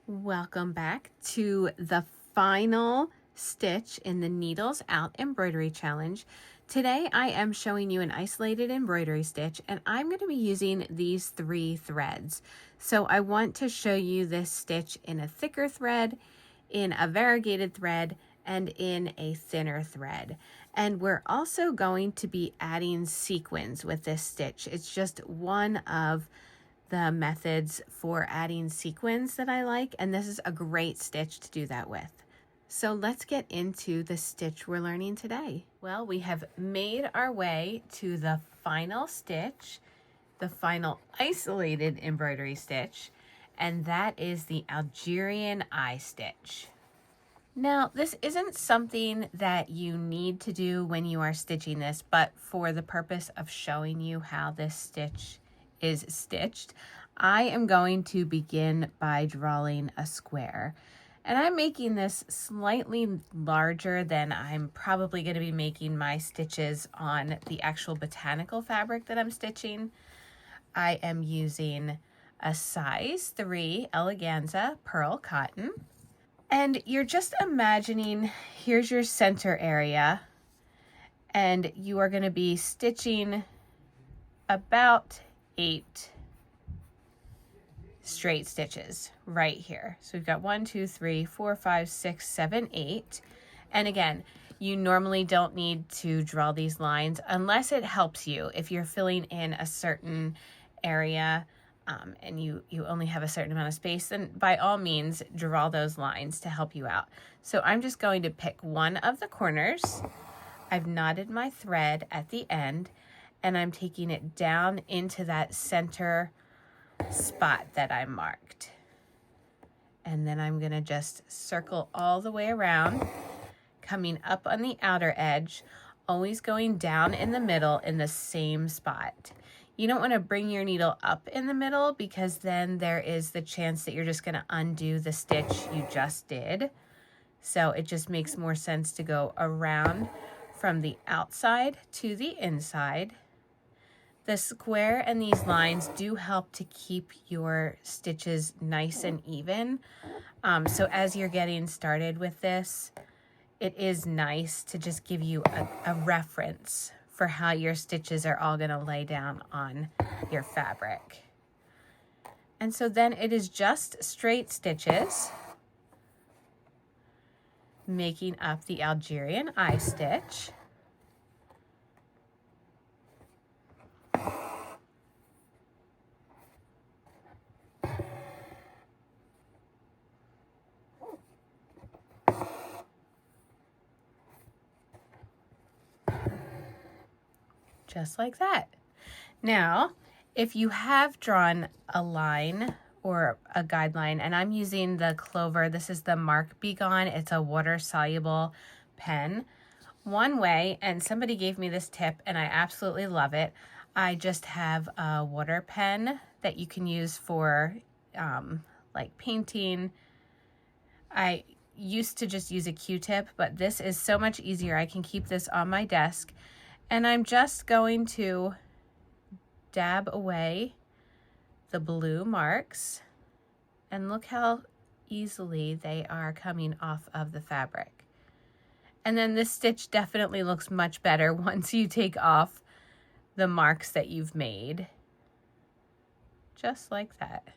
Welcome back to the final stitch in the Needles Out Embroidery Challenge. Today I am showing you an isolated embroidery stitch, and I'm going to be using these 3 threads. So I want to show you this stitch in a thicker thread, in a variegated thread, and in a thinner thread. And we're also going to be adding sequins with this stitch. It's just one of the methods for adding sequins that I like, and this is a great stitch to do that with. So let's get into the stitch we're learning today. Well, we have made our way to the final stitch, the final isolated embroidery stitch, and that is the Algerian Eye Stitch. Now, this isn't something that you need to do when you are stitching this, but for the purpose of showing you how this stitch is stitched, I am going to begin by drawing a square. And I'm making this slightly larger than I'm probably going to be making my stitches on the actual botanical fabric that I'm stitching. I am using a size 3 eleganza pearl cotton. And you're just imagining, here's your center area, and you are going to be stitching about 8 straight stitches right here. So we've got 1, 2, 3, 4, 5, 6, 7, 8. And again, you normally don't need to draw these lines unless it helps you. If you're filling in a certain area and you only have a certain amount of space, then by all means draw those lines to help you out. So I'm just going to pick one of the corners. I've knotted my thread at the end, and I'm taking it down into that center spot that I marked. And then I'm going to just circle all the way around, coming up on the outer edge, always going down in the middle in the same spot. You don't want to bring your needle up in the middle, because then there is the chance that you're just going to undo the stitch you just did. So it just makes more sense to go around from the outside to the inside. The square and these lines do help to keep your stitches nice and even. So as you're getting started with this, it is nice to just give you a reference for how your stitches are all going to lay down on your fabric. And so then it is just straight stitches making up the Algerian Eye Stitch. Just like that. Now, if you have drawn a line or a guideline, and I'm using the Clover, this is the Mark Be Gone, it's a water-soluble pen. One way, and somebody gave me this tip and I absolutely love it, I just have a water pen that you can use for like painting. I used to just use a Q-tip, but this is so much easier. I can keep this on my desk. And I'm just going to dab away the blue marks, and look how easily they are coming off of the fabric. And then this stitch definitely looks much better once you take off the marks that you've made. Just like that.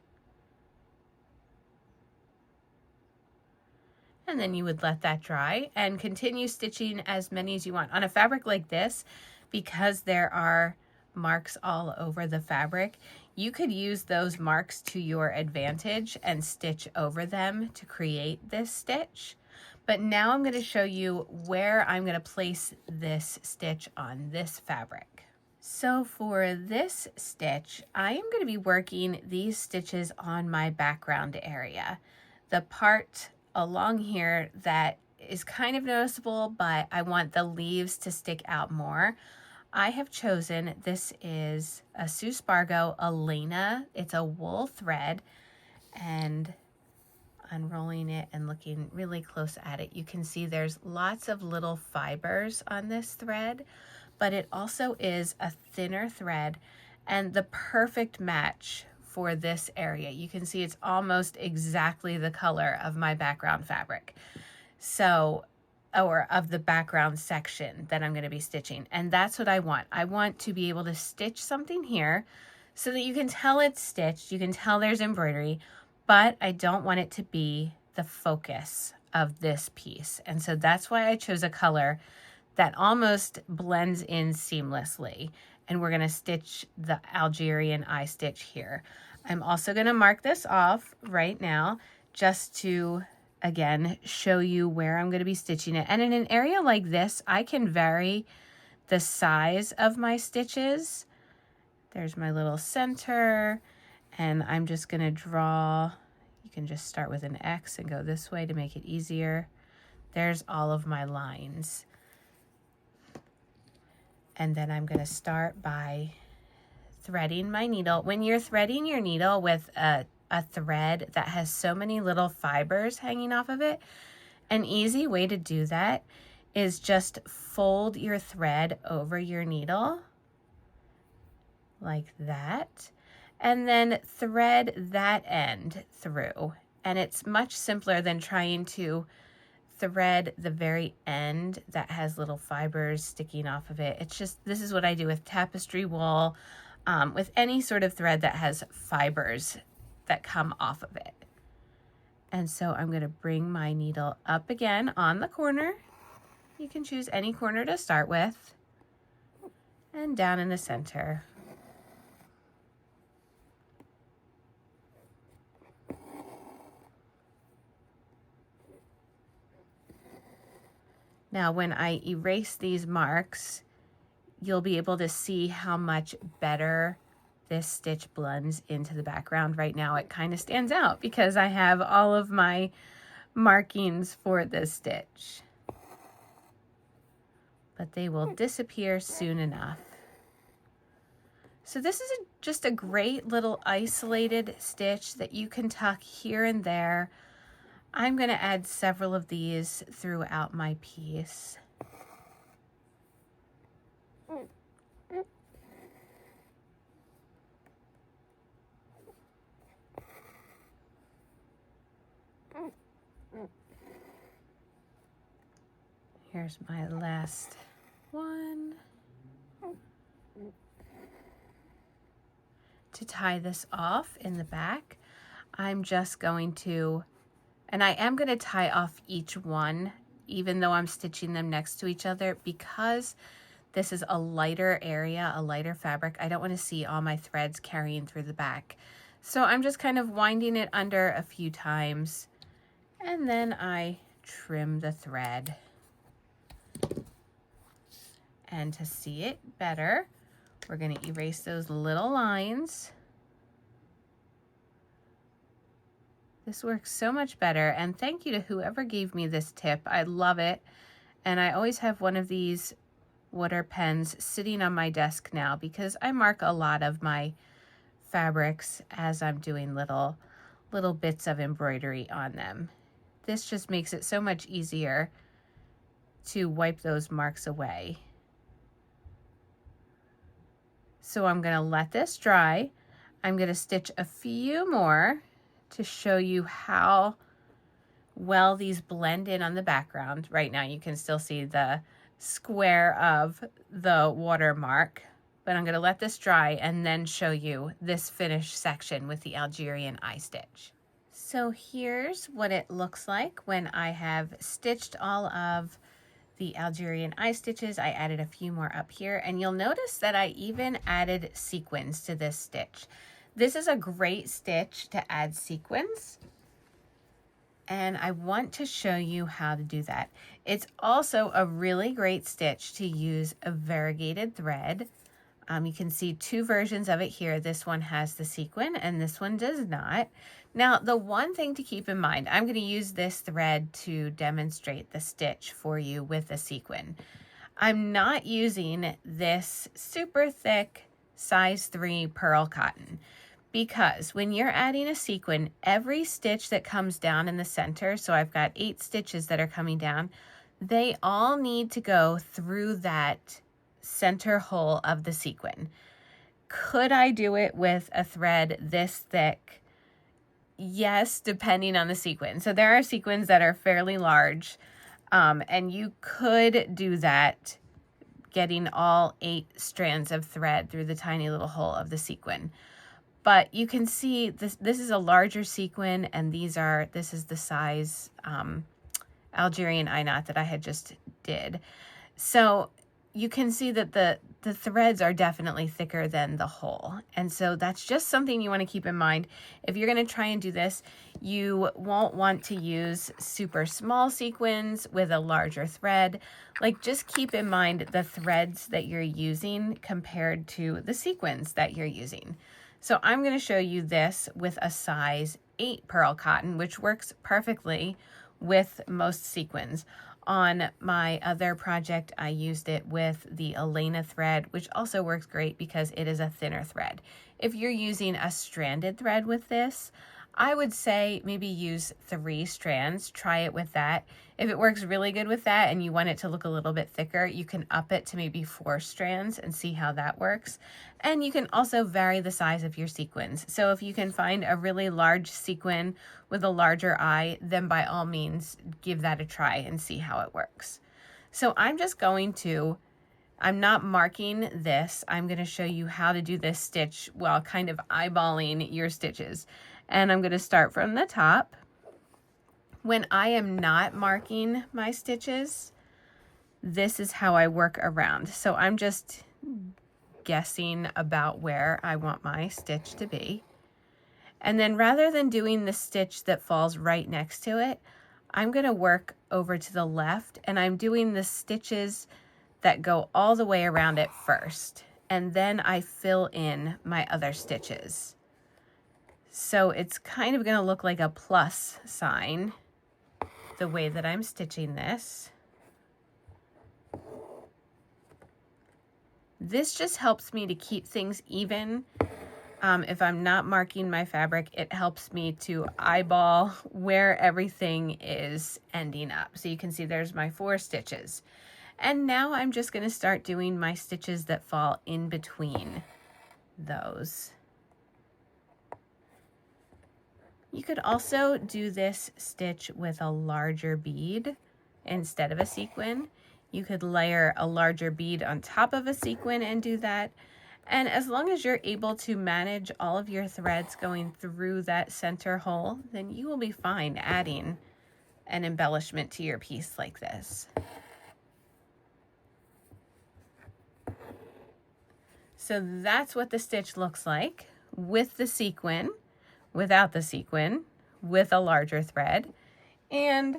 And then you would let that dry and continue stitching as many as you want. On a fabric like this, because there are marks all over the fabric, you could use those marks to your advantage and stitch over them to create this stitch. But now I'm going to show you where I'm going to place this stitch on this fabric. So for this stitch, I am going to be working these stitches on my background area. The part along here that is kind of noticeable, but I want the leaves to stick out more. I have chosen, this is a Sue Spargo Elena. It's a wool thread, and unrolling it and looking really close at it, you can see there's lots of little fibers on this thread, but it also is a thinner thread and the perfect match for this area. You can see it's almost exactly the color of my background fabric. So, or of the background section that I'm going to be stitching. And that's what I want. I want to be able to stitch something here so that you can tell it's stitched. You can tell there's embroidery, but I don't want it to be the focus of this piece. And so that's why I chose a color that almost blends in seamlessly. And we're going to stitch the Algerian eye stitch here. I'm also going to mark this off right now just to, again, show you where I'm going to be stitching it. And in an area like this, I can vary the size of my stitches. There's my little center, and I'm just going to draw. You can just start with an X and go this way to make it easier. There's all of my lines. And then I'm going to start by threading my needle. When you're threading your needle with a thread that has so many little fibers hanging off of it, an easy way to do that is just fold your thread over your needle like that, and then thread that end through. And it's much simpler than trying to thread the very end that has little fibers sticking off of it. It's just, this is what I do with tapestry wool, with any sort of thread that has fibers that come off of it. And so I'm going to bring my needle up again on the corner. You can choose any corner to start with, and down in the center. Now, when I erase these marks, you'll be able to see how much better this stitch blends into the background. Right now, it kind of stands out because I have all of my markings for this stitch. But they will disappear soon enough. So this is just a great little isolated stitch that you can tuck here and there. I'm going to add several of these throughout my piece. Here's my last one. To tie this off in the back, I'm just going to, and I am going to tie off each one, even though I'm stitching them next to each other, because this is a lighter area, a lighter fabric. I don't want to see all my threads carrying through the back. So I'm just kind of winding it under a few times, and then I trim the thread. And to see it better, we're going to erase those little lines. This works so much better, and thank you to whoever gave me this tip. I love it, and I always have one of these water pens sitting on my desk now because I mark a lot of my fabrics as I'm doing little bits of embroidery on them. This just makes it so much easier to wipe those marks away. So I'm going to let this dry. I'm going to stitch a few more to show you how well these blend in on the background. Right now you can still see the square of the watermark, but I'm going to let this dry and then show you this finished section with the Algerian eye stitch. So here's what it looks like when I have stitched all of the Algerian eye stitches. I added a few more up here, and you'll notice that I even added sequins to this stitch. This is a great stitch to add sequins, and I want to show you how to do that. It's also a really great stitch to use a variegated thread. You can see two versions of it here. This one has the sequin and this one does not. Now, the one thing to keep in mind, I'm going to use this thread to demonstrate the stitch for you with the sequin. I'm not using this super thick size 3 pearl cotton because when you're adding a sequin, every stitch that comes down in the center, so I've got 8 stitches that are coming down, they all need to go through that center hole of the sequin. could I do it with a thread this thick? Yes, depending on the sequin. So there are sequins that are fairly large, and you could do that getting all 8 strands of thread through the tiny little hole of the sequin. But you can see this is a larger sequin, and this is the size Algerian eye knot that I had just did. So you can see that the threads are definitely thicker than the hole. And so that's just something you want to keep in mind. If you're going to try and do this, you won't want to use super small sequins with a larger thread. Like, just keep in mind the threads that you're using compared to the sequins that you're using. So I'm going to show you this with a size 8 pearl cotton, which works perfectly with most sequins. On my other project, I used it with the Elena thread, which also works great because it is a thinner thread. If you're using a stranded thread with this, I would say maybe use 3 strands. Try it with that. If it works really good with that and you want it to look a little bit thicker, you can up it to maybe 4 strands and see how that works. And you can also vary the size of your sequins. So if you can find a really large sequin with a larger eye, then by all means give that a try and see how it works. So I'm not marking this. I'm going to show you how to do this stitch while kind of eyeballing your stitches. And I'm going to start from the top. When I am not marking my stitches, this is how I work around. So I'm just guessing about where I want my stitch to be. And then rather than doing the stitch that falls right next to it, I'm going to work over to the left, and I'm doing the stitches that go all the way around it first. And then I fill in my other stitches. So it's kind of going to look like a plus sign the way that I'm stitching this. This just helps me to keep things even. If I'm not marking my fabric, it helps me to eyeball where everything is ending up. So you can see there's my 4 stitches. And now I'm just going to start doing my stitches that fall in between those. You could also do this stitch with a larger bead instead of a sequin. You could layer a larger bead on top of a sequin and do that. And as long as you're able to manage all of your threads going through that center hole, then you will be fine adding an embellishment to your piece like this. So that's what the stitch looks like with the sequin, without the sequin, with a larger thread, and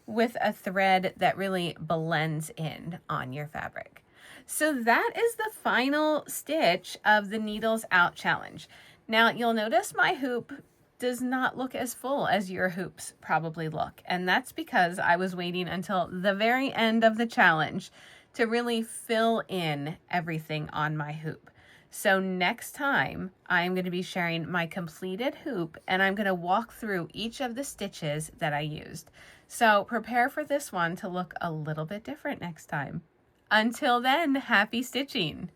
with a thread that really blends in on your fabric. So that is the final stitch of the Needles Out Challenge. Now you'll notice my hoop does not look as full as your hoops probably look, and that's because I was waiting until the very end of the challenge to really fill in everything on my hoop. So next time, I'm going to be sharing my completed hoop, and I'm going to walk through each of the stitches that I used. So prepare for this one to look a little bit different next time. Until then, happy stitching!